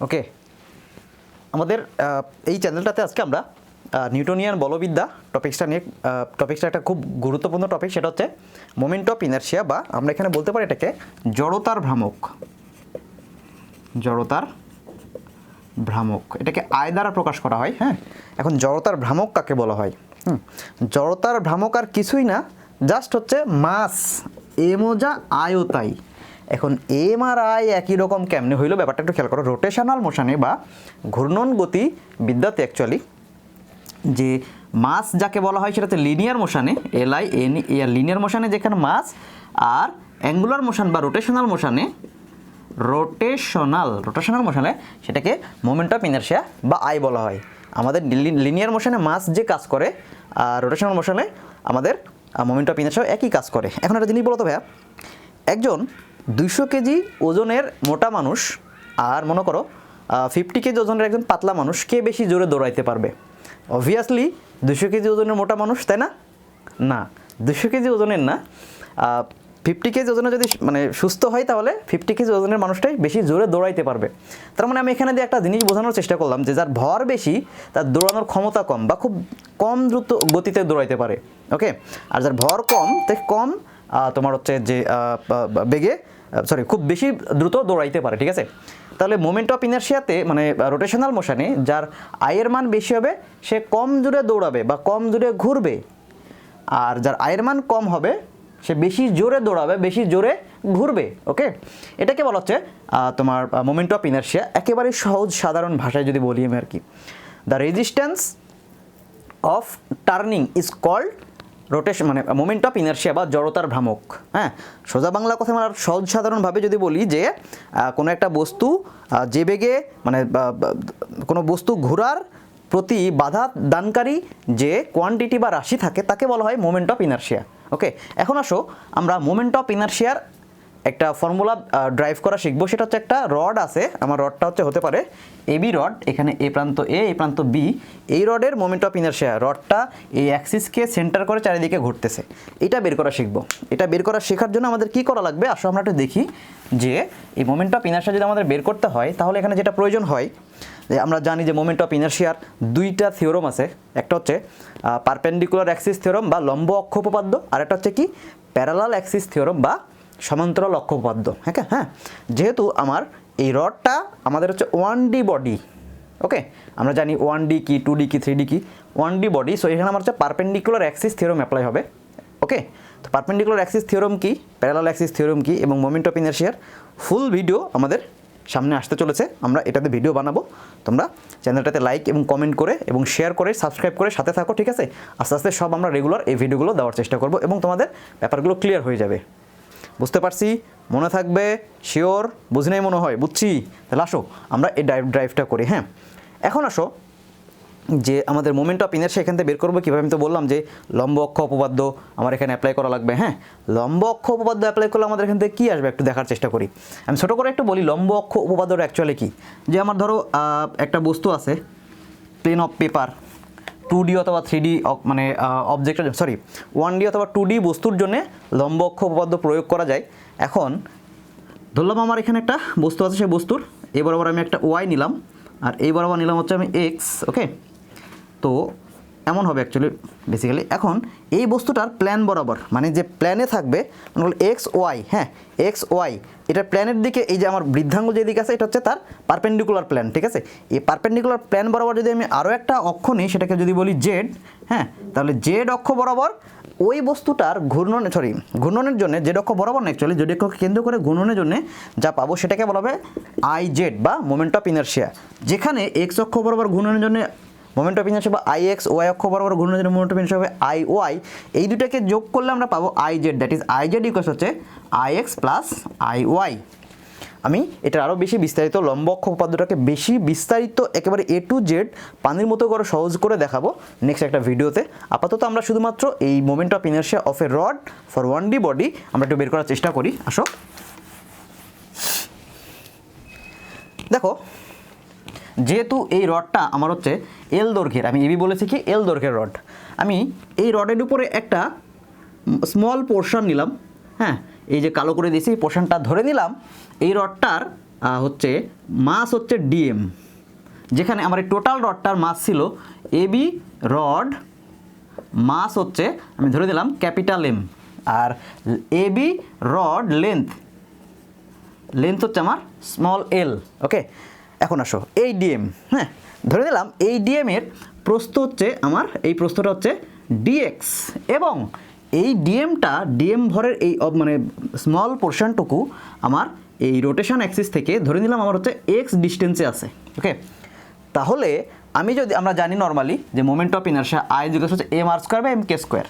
ওকে, আমাদের এই চ্যানেলটাতে আজকে আমরা নিউটনিয়ান বলবিদ্যা টপিক্সটা একটা খুব গুরুত্বপূর্ণ টপিক, সেটা হচ্ছে মোমেন্ট অফ ইনার্শিয়া, বা আমরা এখানে বলতে পারি এটাকে জড়তার ভ্রামক। এটাকে আয় দ্বারা প্রকাশ করা হয়। হ্যাঁ, এখন জড়তার ভ্রামক কাকে বলা হয়? জড়তার ভ্রামক আর কিছুই না, জাস্ট হচ্ছে মাস এম যা আয়ও তাই। এখন এম আর আই একই রকম কেমনে হইলো, ব্যাপারটা একটু খেয়াল করো। রোটেশনাল মোশনে বা ঘূর্ণন গতি বিদ্যাতে অ্যাকচুয়ালি যে মাস যাকে বলা হয় সেটাতে লিনিয়ার মোশনে, LIN লিনিয়ার মোশনে যেখানে মাস, আর অ্যাঙ্গুলার মোশন বা রোটেশনাল মোশনে সেটাকে মোমেন্ট অফ ইনারশিয়া বা আই বলা হয়। আমাদের লিনিয়ার মোশনে মাস যে কাজ করে, আর রোটেশনাল মোশনে আমাদের মোমেন্ট অফ ইনারশিয়া একই কাজ করে। এখন একটা জিনিস বলো তো ভাইয়া, একজন 200 কেজি ওজনের মোটা মানুষ আর মনে করো 50 কেজি ওজনের একজন পাতলা মানুষ, কে বেশি জোরে দৌড়াইতে পারবে? অবভিয়াসলি 200 কেজি ওজনের মোটা মানুষ, তাই না? না, 200 কেজি ওজনের না, 50 কেজি ওজনে যদি মানে সুস্থ হয় তাহলে 50 কেজি ওজনের মানুষটাই বেশি জোরে দৌড়াইতে পারবে। তার মানে আমি এখানে দিয়ে একটা জিনিস বোঝানোর চেষ্টা করলাম যে যার ভর বেশি তার দৌড়ানোর ক্ষমতা কম বা খুব কম দ্রুত গতিতে দৌড়াইতে পারে। ওকে, আর যার ভর কম তে কম তোমার হচ্ছে যে বেগে খুব বেশি দ্রুত দৌড়াইতে পারে। ঠিক আছে, তাহলে মোমেন্ট অফ ইনারশিয়াতে মানে রোটেশনাল মোশনে যার আয়ের মান বেশি হবে সে কম জোরে দৌড়াবে বা কম জোরে ঘুরবে, আর যার আয়ের মান কম হবে সে বেশি জোরে দৌড়াবে, বেশি জোরে ঘুরবে। ওকে, এটাকে বলা হচ্ছে তোমার মোমেন্ট অফ ইনারশিয়া। একেবারে সহজ সাধারণ ভাষায় যদি বলি আমি আর কি, the resistance of turning is called rotation, মানে মোমেন্ট অফ ইনারশিয়া বা জড়তার ভ্রামক। হ্যাঁ, সোজা বাংলা কথা আমরা সহজ সাধারণভাবে যদি বলি যে কোনো একটা বস্তু যে বেগে মানে কোনো বস্তু ঘোরার প্রতি বাধা দানকারী যে কোয়ান্টিটি বা রাশি থাকে তাকে বলা হয় মোমেন্ট অফ ইনারশিয়া। ওকে, এখন আসো আমরা মোমেন্ট অফ ইনারশিয়ার একটা ফর্মুলা ড্রাইভ করা শিখবো। সেটা হচ্ছে একটা রড আছে, আমার রডটা হতে পারে এবি রড, এখানে এ প্রান্ত এ, এই প্রান্ত বি। এই রডের মোমেন্ট অফ ইনারশিয়া, রডটা এই অ্যাক্সিসকে সেন্টার করে চারিদিকে ঘুরতেছে, এটা বের করা শিখবো। এটা বের করা শেখার জন্য আমাদের কি করা লাগবে আসো আমরা একটু দেখি যে এই মোমেন্ট অফ ইনারশিয়া যদি আমাদের বের করতে হয় তাহলে এখানে যেটা প্রয়োজন হয়, যে আমরা জানি যে মোমেন্ট অফ ইনারশিয়ার দুইটা থিওরাম আছে। একটা হচ্ছে পারপেন্ডিকুলার অ্যাক্সিস থিওরাম বা লম্ব অক্ষ উপপাদ্য, আর একটা হচ্ছে কি প্যারালাল অ্যাক্সিস থিওরাম বা সমান্তরাল অক্ষ উপপাদ্য। হ্যাঁ, যেহেতু আমার এই রডটা আমাদের হচ্ছে 1D বডি, ওকে, আমরা জানি 1D কি, 2D কি, 3D কি, 1D বডি। সো এখানে আমার হচ্ছে পারপেন্ডিকুলার অ্যাক্সিস থিওরাম অ্যাপ্লাই হবে। ওকে, তো পারপেন্ডিকুলার অ্যাক্সিস থিওরাম কি, প্যারালাল অ্যাক্সিস থিওরাম কি এবং মোমেন্ট অফ ইনারশিয়ার ফুল ভিডিও আমাদের সামনে আসতে চলেছে, আমরা এটাতে ভিডিও বানাবো। তোমরা চ্যানেলটাতে লাইক এবং কমেন্ট করে এবং শেয়ার করে সাবস্ক্রাইব করে সাথে থাকো। ঠিক আছে, আস্তে আস্তে সব আমরা রেগুলার এই ভিডিওগুলো দেওয়ার চেষ্টা করব এবং তোমাদের ব্যাপারগুলো ক্লিয়ার হয়ে যাবে। বুঝতে পারছি, মনে থাকবে, শিওর? বুঝি নাই মনে হয়, বুঝছি। তাহলে আসো আমরা এই ড্রাইভটা করি। হ্যাঁ, এখন আসো যে আমাদের মোমেন্ট অফ ইনারশিয়া এখান থেকে বের করবো কীভাবে। আমি তো বললাম যে লম্ব অক্ষ উপপাদ্য আমার এখানে অ্যাপ্লাই করা লাগবে। হ্যাঁ, লম্ব অক্ষ উপপাদ্য অ্যাপ্লাই করলে আমাদের এখান থেকে কী আসবে একটু দেখার চেষ্টা করি। আমি ছোটো করে একটু বলি লম্ব অক্ষ উপপাদ্যটা অ্যাকচুয়ালি কী। যে আমার ধরো একটা বস্তু আছে, প্লেন অফ পেপার, 2D অথবা 3D মানে অবজেক্টের 1D অথবা 2D বস্তুর জন্য লম্ব অক্ষ উপপাদ্য প্রয়োগ করা যায়। এখন ধরলাম আমার এখানে একটা বস্তু আছে, সেই বস্তুর এই বরাবর আমি একটা Y নিলাম আর এই বরাবর নিলাম হচ্ছে আমি X। ওকে, তো এমন হবে অ্যাকচুয়ালি বেসিক্যালি। এখন এই বস্তুটার প্ল্যান বরাবর মানে যে প্ল্যানে থাকবে মানে হলো XY, হ্যাঁ XY, এটা প্ল্যানের দিকে এই যে আমার বৃদ্ধাঙ্গুল যেদিকে আছে এটা হচ্ছে তার পারপেন্ডিকুলার প্ল্যান। ঠিক আছে, এই পারপেন্ডিকুলার প্ল্যান বরাবর যদি আমি আরও একটা অক্ষ নিই সেটাকে যদি বলি Z, হ্যাঁ, তাহলে Z অক্ষ বরাবর ওই বস্তুটার ঘূর্ণনের জন্য Z অক্ষ বরাবর না, অ্যাকচুয়ালি Z অক্ষকে কেন্দ্র করে ঘূর্ণনের জন্য যা পাবো সেটাকে বলা হবে IZ বা মোমেন্ট অফ ইনারশিয়া। যেখানে X অক্ষ বরাবর ঘূর্ণনের জন্য মোমেন্ট অফ ইনারশিয়া বা IX, Y অক্ষ বরাবর ঘূর্ণনের জন্য মোমেন্ট অফ ইনারশিয়া হবে IY। এই দুটাকে যোগ করলে আমরা পাবো IZ, that is IZ equals হচ্ছে IX প্লাস IY। আমি এটা আরও বেশি বিস্তারিত লম্ব অক্ষ উপপাদ্যটাকে বেশি বিস্তারিত একেবারে A to Z পানির মতো করে সহজ করে দেখাবো নেক্সট একটা ভিডিওতে। আপাতত আমরা শুধুমাত্র এই moment of inertia of A rod for 1D body আমরা একটু বের করার চেষ্টা করি। আসো দেখো, যেহেতু এই রডটা আমার হচ্ছে L দৈর্ঘ্যের, আমি এবি বলেছি কি L দৈর্ঘ্যের রড, আমি এই রডের উপরে একটা স্মল পোর্শন নিলাম। হ্যাঁ, এই যে কালো করে দিয়েছি এই পোর্শনটা ধরে নিলাম এই রডটার হচ্ছে মাস হচ্ছে ডিএম, যেখানে আমার এই টোটাল রডটার মাস ছিল এবি রড, মাস হচ্ছে আমি ধরে দিলাম ক্যাপিটাল এম, আর এবি রড লেন্থ হচ্ছে আমার স্মল এল। ওকে, এখন আসো এই ডিএম, হ্যাঁ ধরে দিলাম এই ডিএম এর প্রস্থ হচ্ছে আমার, এই প্রস্থটা হচ্ছে ডিএক্স, এবং এই ডিএম ভরের এই মানে স্মল পোর্শনটুকু আমার এই রোটেশন অ্যাক্সিস থেকে ধরে নিলাম আমার হচ্ছে এক্স ডিস্টেন্সে আছে। ওকে, তাহলে আমি যদি, আমরা জানি নর্মালি যে moment of inertia I equal হচ্ছে এম আর স্কোয়ার বা এম কে স্কোয়ার।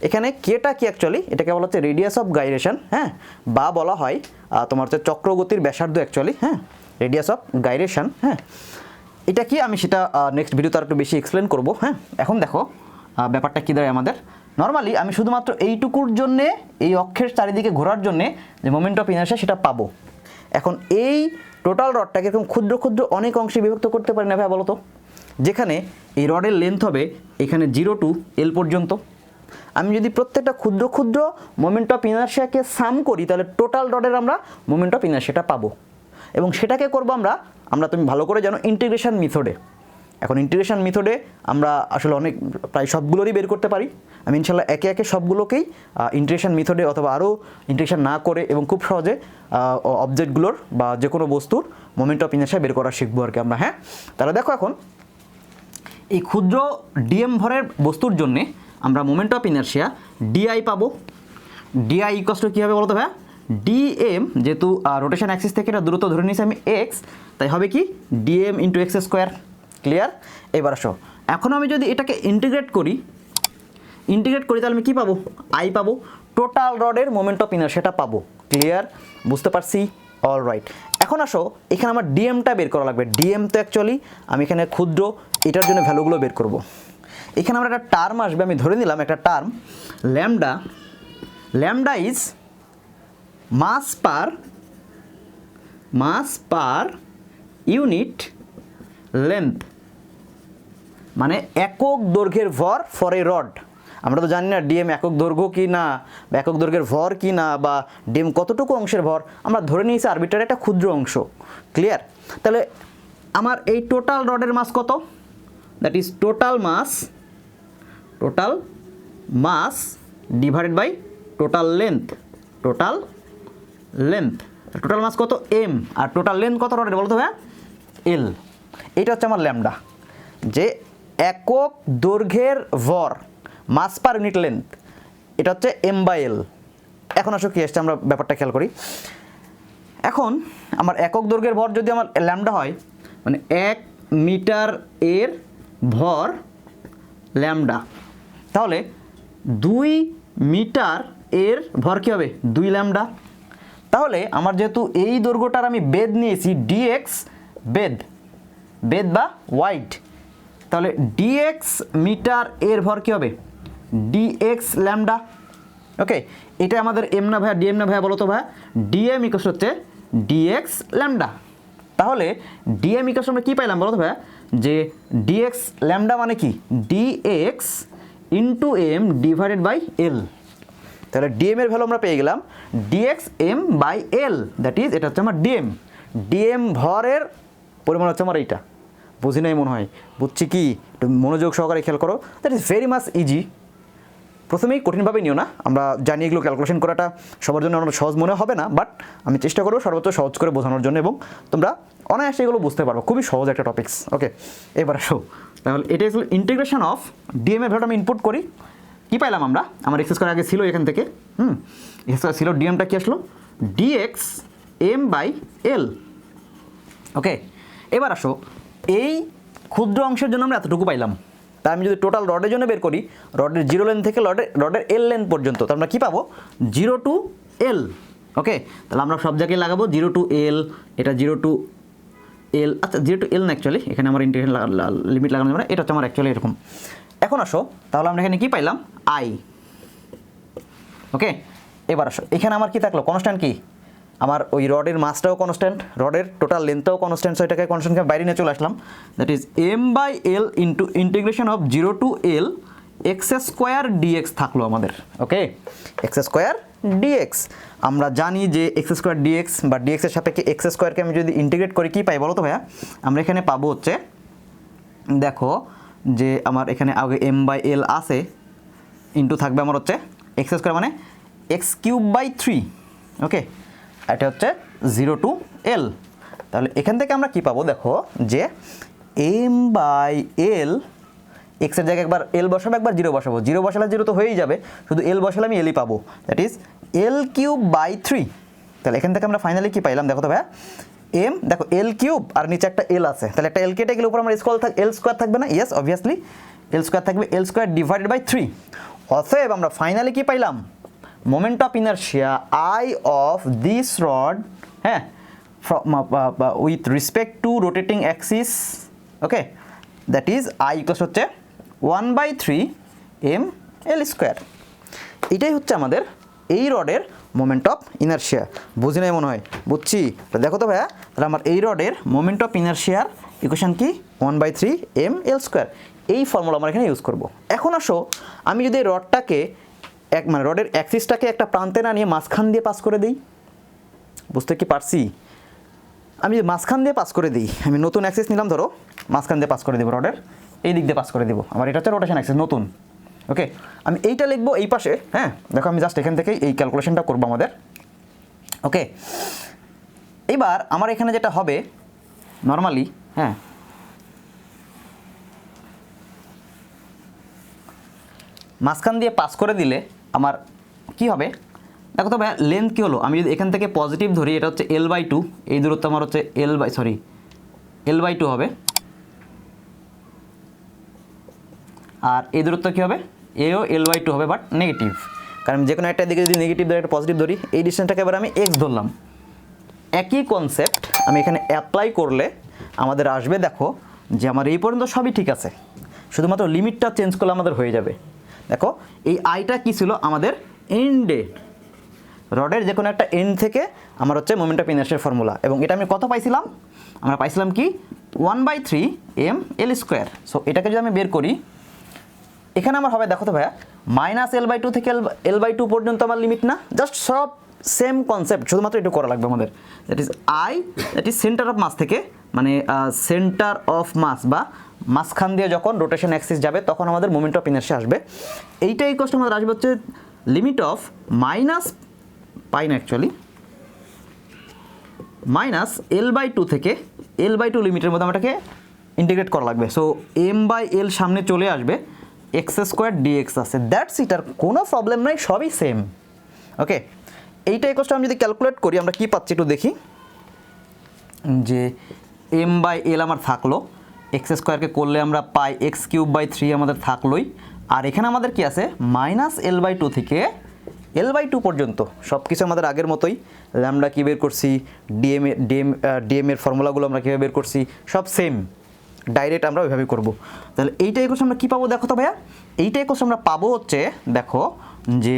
এখানে কেটা কি অ্যাকচুয়ালি, এটাকে বলা হচ্ছে রেডিয়াস অফ গাইরেশন, হ্যাঁ, বা বলা হয় তোমার হচ্ছে চক্রগতির ব্যাসার্ধ অ্যাকচুয়ালি, হ্যাঁ, রেডিয়াস অফ গাইরেশন। হ্যাঁ, এটা কি আমি সেটা নেক্সট ভিডিওতে আর একটু বেশি এক্সপ্লেন করব। হ্যাঁ, এখন দেখো ব্যাপারটা কী দাঁড়ায় আমাদের। নর্মালি আমি শুধুমাত্র এইটুকুর জন্যে, এই অক্ষের চারিদিকে ঘোরার জন্যে যে মোমেন্ট অফ ইনারশিয়া সেটা পাবো। এখন এই টোটাল রডটাকে এরকম ক্ষুদ্র ক্ষুদ্র অনেক অংশে বিভক্ত করতে পারি না ভাই বলো তো, যেখানে এই রডের লেন্থ হবে এখানে 0 টু এল পর্যন্ত। আমি যদি প্রত্যেকটা ক্ষুদ্র ক্ষুদ্র মোমেন্ট অফ ইনারশিয়াকে সাম করি, তাহলে টোটাল রডের আমরা মোমেন্ট অফ ইনারশিয়াটা পাবো, এবং সেটাকে করবো আমরা তুমি ভালো করে জানো ইন্টিগ্রেশন মেথডে। এখন ইন্টিগ্রেশন মেথডে আমরা আসলে অনেক প্রায় সবগুলোরই বের করতে পারি। আমি ইনশাল্লাহ একে একে সবগুলোকেই ইন্টিগ্রেশন মেথডে অথবা আরও ইন্টিগ্রেশন না করে এবং খুব সহজে অবজেক্টগুলোর বা যে কোনো বস্তুর মোমেন্ট অফ ইনারশিয়া বের করা শিখবো আর কি আমরা। হ্যাঁ, তাহলে দেখো এখন এই ক্ষুদ্র ডিএম ভরের বস্তুর জন্যে আমরা মোমেন্ট অফ ইনারশিয়া ডিআই পাবো। ডিআই ইকুয়ালস টু কী হবে বলো তো ভাই, ডিএম, যেহেতু রোটেশন অ্যাক্সিস থেকে এটা দূরত্ব ধরে নিয়েছি আমি এক্স, তাই হবে কি DM into x square. Clear? এবার আসো, এখন আমি যদি এটাকে ইন্টিগ্রেট করি তাহলে আমি কী পাবো, আই পাবো, টোটাল রডের মোমেন্ট অফ ইনারশিয়াটা পাবো। ক্লিয়ার? বুঝতে পারছি? All right. এখন আসো, এখানে আমার ডিএমটা বের করা লাগবে। ডিএম তো অ্যাকচুয়ালি আমি এখানে ক্ষুদ্র, এটার জন্য ভ্যালুগুলো বের করব। এখানে আমার একটা টার্ম আসবে, আমি ধরে নিলাম একটা term lambda is mass per unit length, মানে একক দৈর্ঘ্যের ভর ফর এ রড। আমরা তো জানি না ডিএম একক দৈর্ঘ্য কি না, বা একক দৈর্ঘ্যের ভর কি না, বা ডিএম কতটুকু অংশের ভর, আমরা ধরে নিয়েছি আরবিট্রারি একটা ক্ষুদ্র অংশ। ক্লিয়ার? তাহলে আমার এই টোটাল রডের মাস কত, that is total mass divided by total length. Total mass কত, এম, আর টোটাল লেন্থ কত রডের বলতো ভাই, এল। এটা হচ্ছে আমার ল্যামডা, যে একক দৈর্ঘ্যের ভর, মাস পার ইউনিট লেন্থ, এটা হচ্ছে এম বাই এল। এখন আসো কি আসছে আমরা ব্যাপারটা খেয়াল করি। এখন আমার একক দৈর্ঘ্যের ভর যদি আমার ল্যামডা হয়, মানে 1 মিটার এর ভর ল্যামডা, তাহলে 2 মিটার এর ভর কী হবে, 2 ল্যামডা। তাহলে আমার যেহেতু এই দৈর্ঘ্যটার আমি বেদ নিয়েছি ডিএক্স, বেদ বা ওয়াইড, তাহলে ডিএক্স মিটার এর ভর কী হবে, ডিএক্স ল্যামডা। ওকে, এটা আমাদের এম না ভাইয়া, ডিএম না ভাইয়া বলো তো ভাইয়া, ডিএম ইকুয়ালস হচ্ছে ডিএক্স ল্যামডা। তাহলে ডিএম ইকুয়ালস আমরা কী পাইলাম বলো তো ভাইয়া, যে ডিএক্স ল্যামডা মানে কি, dx into M divided by L. তাহলে ডিএম এর ভ্যালু আমরা পেয়ে গেলাম dx M by L, that is এটা হচ্ছে আমার ডিএম ভরের পরিমাণ হচ্ছে আমার এইটা। বুঝি নাই মনে হয়, বুঝছি কি, একটু মনোযোগ সহকারে খেয়াল করো। That is very much easy. প্রথমেই কঠিনভাবে নিও না, আমরা জানি এগুলো ক্যালকুলেশন করাটা সবার জন্য আমরা সহজ মনে হবে না, বাট আমি চেষ্টা করবো সর্বোচ্চ সহজ করে বোঝানোর জন্য, এবং তোমরা অনায়াসে এগুলো বুঝতে পারবো। খুবই সহজ একটা টপিক্স। ওকে, এবার আসো, তাহলে এটা হলো ইন্টিগ্রেশন অফ ডিএম এর ভ্যালুটা আমি ইনপুট করি, কী পাইলাম আমরা, আমার এক্স স্কোয়ার আগে ছিল এখান থেকে, এক্স স্কোয়ার ছিল, ডিএমটা কী আসলো, ডিএক্স এম বাই এল। ওকে, এবার আসো, এই ক্ষুদ্র অংশের জন্য আমরা এতটুকু পাইলাম। তাই আমি যদি টোটাল রডের জন্য বের করি, রডের 0 লেন্থ থেকে রডের এল লেন্থ পর্যন্ত, তো আমরা কী পাবো, 0 টু এল। ওকে, তাহলে আমরা সব জায়গায় লাগাবো 0 টু এল, এটা 0 টু এল, আচ্ছা 0 টু এল না অ্যাকচুয়ালি, এখানে আমার ইন্টিগ্রেশন লিমিট লাগানো যাবে না, এটা হচ্ছে আমার অ্যাকচুয়ালি এরকম। এখন আসো, তাহলে আমরা এখানে কী পাইলাম, আই। ওকে, এবার আসো, এখানে আমার কী থাকলো, কনস্ট্যান্ট কি, আমার ওই রডের মাসটাও কনস্ট্যান্ট, রডের টোটাল লেন্থটাও কনস্ট্যান্ট, সো এটাকে কনস্ট্যান্টকে বাইরে নিয়ে চলে আসলাম। That is m by l into integration of 0 to l x square dx থাকলো আমাদের। ওকে, এক্স স্কোয়ার ডিএক্স, আমরা জানি যে এক্স স্কোয়ার ডিএক্স বা ডিএক্স এর সাপেক্ষে এক্স স্কোয়ারকে আমি যদি ইন্টিগ্রেট করি কী পাই বলো তো ভাইয়া? আমরা এখানে পাবো হচ্ছে, দেখো যে আমার এখানে আগে এম বাই এল আছে, ইন্টু থাকবে আমার হচ্ছে এক্স স্কোয়ার মানে এক্স কিউব বাই 3। ওকে, এটা হচ্ছে 0 টু এল। তাহলে এখান থেকে আমরা কি পাবো দেখো, যে এম বাই এল, এক্সের জায়গায় একবার এল বসাবো, একবার 0 বসাবো, 0 বসালে 0 তো হয়েই যাবে, শুধু এল বসালে আমি এলই পাবো, that is L cube by 3। তাহলে এখান থেকে আমরা ফাইনালি কি পাইলাম দেখো তো ভাইয়া, এম, দেখো এল কিউব আর নিচে একটা এল আছে, তাহলে একটা এল কেটে গেলে উপর আমার এল স্কোয়ার থাকবে না? ইয়েস, অবভিয়াসলি এল স্কোয়ার থাকবে, এল স্কোয়ার ডিভাইডেড বাই 3। অতএব আমরা ফাইনালি কি পাইলাম, moment of inertia I of this rod, হ্যাঁ, with respect to rotating axis, okay, that is I equals হচ্ছে 1/3 এম এল স্কোয়ার। এটাই হচ্ছে আমাদের এই রডের মোমেন্ট অফ ইনারশিয়া। বুঝি নাই মনে হয়? বুঝছি। দেখো তো ভাইয়া, তাহলে আমার এই রডের মোমেন্ট অফ ইনারশিয়ার ইকুয়েশন কি, 1/3 এম এল স্কোয়ার। এই ফর্মুলা আমরা এখানে ইউজ করব। এখন আসো, আমি যদি রডটাকে মানে রডের অ্যাক্সিসটাকে একটা প্রান্তে না নিয়ে মাঝখান দিয়ে পাস করে দিই, বুঝতে কি পারছি? আমি যে মাঝখান দিয়ে পাস করে দিই, আমি নতুন অ্যাক্সিস নিলাম, ধরো মাঝখান দিয়ে পাস করে দেবো, রডের এই দিক দিয়ে পাস করে দেবো, আমার এটা হচ্ছে রোটেশন অ্যাক্সিস নতুন। ওকে, আমি এইটা লিখবো এই পাশে, হ্যাঁ, দেখো আমি জাস্ট এখান থেকেই এই ক্যালকুলেশনটা করবো আমাদের। ওকে, এবার আমার এখানে যেটা হবে নর্মালি, হ্যাঁ, মাঝখান দিয়ে পাস করে দিলে আমার কি হবে দেখো তো ভাইয়া, লেন্থ কী হলো, আমি যদি এখান থেকে পজিটিভ ধরি, এটা হচ্ছে L/2, এই দূরত্ব আমার হচ্ছে L/2 হবে, আর এই দূরত্ব কী হবে, এও L/2 হবে, বাট নেগেটিভ, কারণ যে কোনো একটা দিকে যদি নেগেটিভ ধরি, একটা পজিটিভ ধরি, এই ডিস্টেন্সটাকে এবার আমি এক্স ধরলাম। একই কনসেপ্ট আমি এখানে অ্যাপ্লাই করলে আমাদের আসবে, দেখো যে আমার এই পর্যন্ত সবই ঠিক আছে, শুধুমাত্র লিমিটটা চেঞ্জ করলে আমাদের হয়ে যাবে। দেখো এই আইটা কী ছিল আমাদের এন্ডে, রডের যে কোনো একটা এন্ড থেকে আমার হচ্ছে মোমেন্ট অফ ইনারশিয়ার ফর্মুলা, এবং এটা আমি কত পাইছিলাম, আমরা পাইছিলাম কি 1/3 এম এল স্কোয়ার। সো এটাকে যদি আমি বের করি, এখানে আমার হবে দেখো তো ভাইয়া, -L/2 থেকে L/2 পর্যন্ত আমার লিমিট না, জাস্ট সব সেম কনসেপ্ট, শুধুমাত্র একটু করা লাগবে আমাদের। That is I, that is centre of mass থেকে, মানে সেন্টার অফ মাস বা মাঝখান দিয়ে যখন রোটেশন অ্যাক্সিস যাবে তখন আমাদের মোমেন্ট অফ ইনারশিয়া আসবে। এইটাই কষ্ট আমাদের আসবে হচ্ছে লিমিট অফ পাই না অ্যাকচুয়ালি, -L/2 থেকে L/2 লিমিটের মধ্যে আমাটাকে ইন্টিগ্রেট করা লাগবে। সো m/l সামনে চলে আসবে, এক্স স্কোয়ার ডিএক্স আছে, দ্যাটস ইট, আর কোনো প্রবলেম নাই, সবই সেম। ওকে, এইটাই কষ্ট আমি যদি ক্যালকুলেট করি আমরা কি পাচ্ছি একটু দেখি, যে m/l আমার থাকলো, এক্স স্কোয়ারকে করলে আমরা পাই x³/3 আমাদের থাকলোই, আর এখানে আমাদের কি আছে -L/2 থেকে L/2 পর্যন্ত সব কিছু আমাদের আগের মতোই, ল্যামডা কী বের করছি, ডিএম এর ফর্মুলাগুলো আমরা কীভাবে বের করছি, সব সেম, ডাইরেক্ট আমরা ওইভাবেই করবো। তাহলে এইটাই কোশ্চেন আমরা কী পাবো দেখো তো ভাইয়া, এইটাই কোশ্চেন আমরা পাবো হচ্ছে, দেখো যে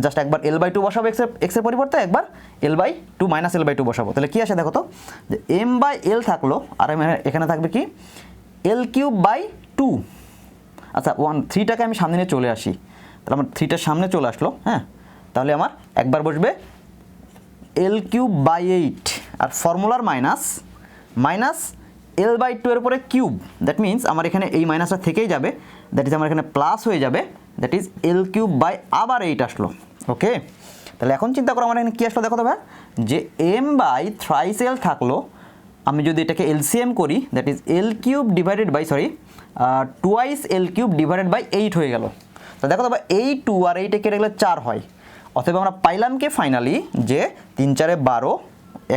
জাস্ট একবার L/2 বসাবো এক্সের পরিবর্তে, একবার L/2 -L/2 বসাবো, তাহলে কী আসে দেখো তো, যে m/l থাকলো, আর এখানে থাকবে কি L³/2। আচ্ছা 3টাকে আমি সামনে নিয়ে চলে আসি, তাহলে আমার 3টার সামনে চলে আসলো, হ্যাঁ, তাহলে আমার একবার বসবে L³/8, আর ফর্মুলার মাইনাস L/2 এর উপরে কিউব, দ্যাট মিন্স আমার এখানে এই মাইনাসটা থেকেই যাবে, দ্যাট ইজ আমার এখানে প্লাস হয়ে যাবে, দ্যাট ইজ L³ আবার 8 আসলো। ওকে, তাহলে এখন চিন্তা করো আমার এখানে কী আসলো দেখো তো ভাই, যে m/3l থাকলো, আমি যদি এটাকে LCM করি, দ্যাট ইজ twice L³/8 হয়ে গেল। তো দেখো তো ভাই, এই 2 আর 8 কেটে গেলে 4 হয়, অথবা আমরা পাইলাম কি ফাইনালি, যে 3 4 12,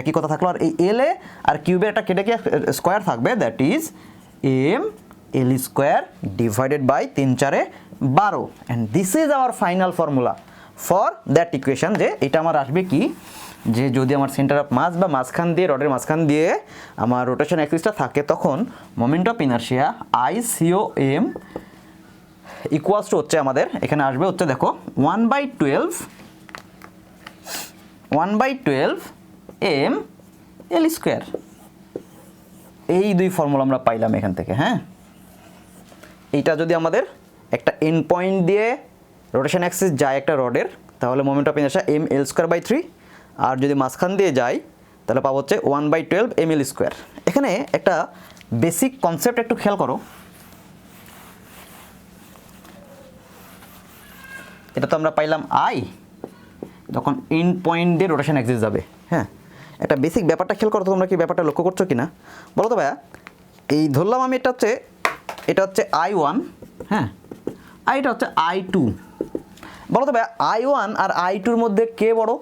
একই কথা থাকলো, আর এই এল এ আর কিউবের একটা কেটে গিয়ে স্কোয়ার থাকবে, that is m/l² divided by 3 4 12, and this is our final formula for that equation. যে এটা আমার আসবে কি, যে যদি আমার সেন্টার অফ মাস বা মাঝখান দিয়ে, রডের মাঝখান দিয়ে আমার রোটেশন অ্যাক্সিসটা থাকে, তখন moment of inertia ICOM equals to হচ্ছে আমাদের এখানে আসবে হচ্ছে, দেখো 1/12 m/l²। এই দুই ফর্মুলা আমরা পাইলাম এখান থেকে, হ্যাঁ, এইটা যদি আমাদের একটা এন্ড পয়েন্ট দিয়ে রোটেশন অ্যাক্সিস যায় একটা রডের, তাহলে মোমেন্ট অফ ইনারশিয়া mL²/3, আর যদি মাঝখান দিয়ে যায় তাহলে পাবো হচ্ছে 1/12 mL²। এখানে একটা বেসিক কনসেপ্ট একটু খেয়াল করো, এটা তো আমরা পাইলাম আই, তখন এন্ড পয়েন্ট দিয়ে রোটেশন অ্যাক্সিস যাবে। হ্যাঁ, একটা বেসিক ব্যাপারটা খেয়াল করো, তোমরা কি ব্যাপারটা লক্ষ্য করছো কি না বলো তো ভাইয়া। এই ধরলাম আমি এটা হচ্ছে I1, হ্যাঁ, আর এটা হচ্ছে I2। বলো তো ভাইয়া I1 আর I2-র মধ্যে কে বড়?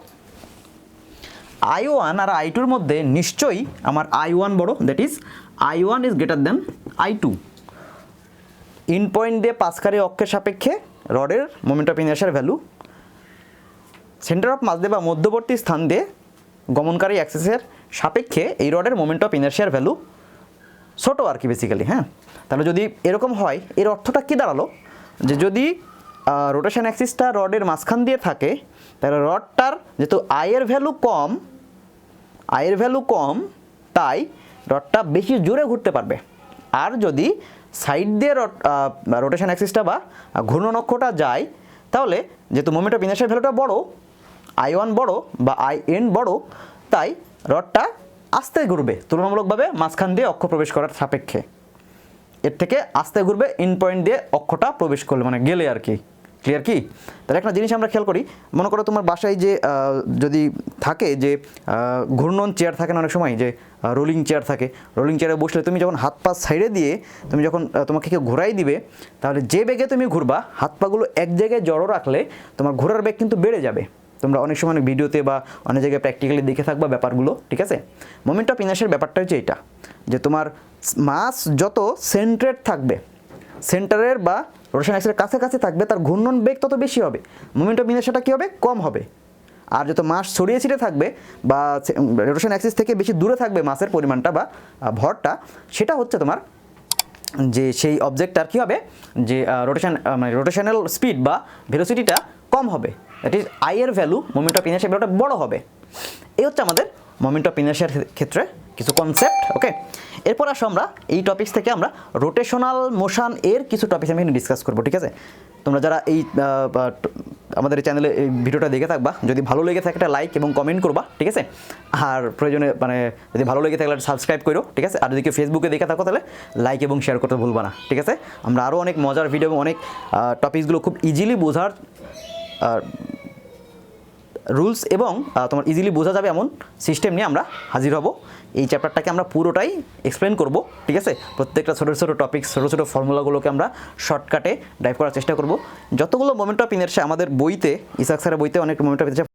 I1 আর I2-র মধ্যে নিশ্চয়ই আমার I1 বড়, that is I1 is greater than I2। ইন পয়েন্ট দিয়ে পাঁচকারী অক্ষের সাপেক্ষে রডের মোমেন্ট অফ ইনারশিয়ার ভ্যালু, সেন্টার অফ মাস দিয়ে বা মধ্যবর্তী স্থান দিয়ে গমনকারী অ্যাক্সিসের সাপেক্ষে এই রডের মোমেন্ট অফ ইনারশিয়ার ভ্যালু ছোটো আর কি বেসিক্যালি। হ্যাঁ, তাহলে যদি এরকম হয় এর অর্থটা কী দাঁড়ালো, যে যদি রোটেশন অ্যাক্সিসটা রডের মাঝখান দিয়ে থাকে তাহলে রডটার যেহেতু আয়ের ভ্যালু কম তাই রডটা বেশি জোরে ঘুরতে পারবে। আর যদি সাইড দিয়ে রোটেশন অ্যাক্সিসটা বা ঘূর্ণন অক্ষটা যায় তাহলে যেহেতু মোমেন্ট অফ ইনারশিয়ার ভ্যালুটা বড়, I1 বড় বা IN বড়, তাই রডটা আস্তে ঘুরবে তুলনামূলকভাবে মাঝখান দিয়ে অক্ষ প্রবেশ করার সাপেক্ষে। এর থেকে আস্তে ঘুরবে ইন পয়েন্ট দিয়ে অক্ষটা প্রবেশ করলে, মানে গেলে আর কি। ক্লিয়ার কি? তাহলে একটা জিনিস আমরা খেয়াল করি, মনে করো তোমার বাসায় যে যদি থাকে যে ঘূর্ণন চেয়ার থাকে না অনেক সময়, যে রোলিং চেয়ার থাকে, রোলিং চেয়ারে বসলে তুমি যখন হাত পা সাইডে দিয়ে তুমি যখন তোমাকে কেউ ঘোরাই দিবে, তাহলে যে বেগে তুমি ঘুরবা হাত পাগুলো এক জায়গায় জড়ো রাখলে তোমার ঘোরার বেগ কিন্তু বেড়ে যাবে। তোমরা অনেক সময় ভিডিওতে বা অনেক জায়গায় প্র্যাকটিক্যালি দেখে থাকবা ব্যাপারগুলো, ঠিক আছে? মোমেন্ট অফ ইনারশিয়ার ব্যাপারটা হচ্ছে এটা, যে তোমার মাস যত সেন্ট্রেট থাকবে, সেন্টারের বা রোটেশন অ্যাক্সিসের কাছাকাছি থাকবে, তার ঘূর্ণন বেগ তত বেশি হবে, মোমেন্ট অফ ইনারশিয়াটা কী হবে? কম হবে। আর যত মাস ছড়িয়ে ছিটে থাকবে বা রোটেশন অ্যাক্সিস থেকে বেশি দূরে থাকবে মাসের পরিমাণটা বা ভরটা, সেটা হচ্ছে তোমার যে সেই অবজেক্টটার কী হবে, যে মানে রোটেশনাল স্পিড বা ভেলোসিটিটা কম হবে, দ্যাট ইজ আইয়ের ভ্যালু, মোমেন্ট অফ ইনারশিয়ার ভ্যালুটা বড় হবে। এই হচ্ছে আমাদের মোমেন্ট অফ ইনারশিয়ার ক্ষেত্রে কিছু কনসেপ্ট। ওকে, এরপর আসো আমরা এই টপিকস থেকে আমরা রোটেশনাল মোশন এর কিছু টপিক আমি ডিসকাস করবো, ঠিক আছে? তোমরা যারা এই আমাদের এই চ্যানেলে এই ভিডিওটা দেখে থাকবা, যদি ভালো লেগে থাকে একটা লাইক এবং কমেন্ট করবা, ঠিক আছে? আর প্রয়োজনে মানে যদি ভালো লেগে থাকলে সাবস্ক্রাইব করো, ঠিক আছে? আর যদি কেউ ফেসবুকে দেখে থাকো তাহলে লাইক এবং শেয়ার করতে ভুলবা না, ঠিক আছে? আমরা আরও অনেক মজার ভিডিও এবং অনেক টপিকসগুলো খুব ইজিলি বোঝার রুলস এবং তোমার ইজিলি বোঝা যাবে এমন সিস্টেম নিয়ে আমরা হাজির হব। এই চ্যাপ্টারটাকে আমরা পুরোটাই এক্সপ্লেন করব, ঠিক আছে? প্রত্যেকটা ছোটো ছোটো টপিক, ছোটো ছোটো ফর্মুলাগুলোকে আমরা শর্টকাটে ড্রাইভ করার চেষ্টা করব। যতগুলো মোমেন্ট অফ ইনারশিয়া আমাদের বইতে, ইসাক স্যারের বইতে অনেক মোমেন্ট অফ ইনারশিয়া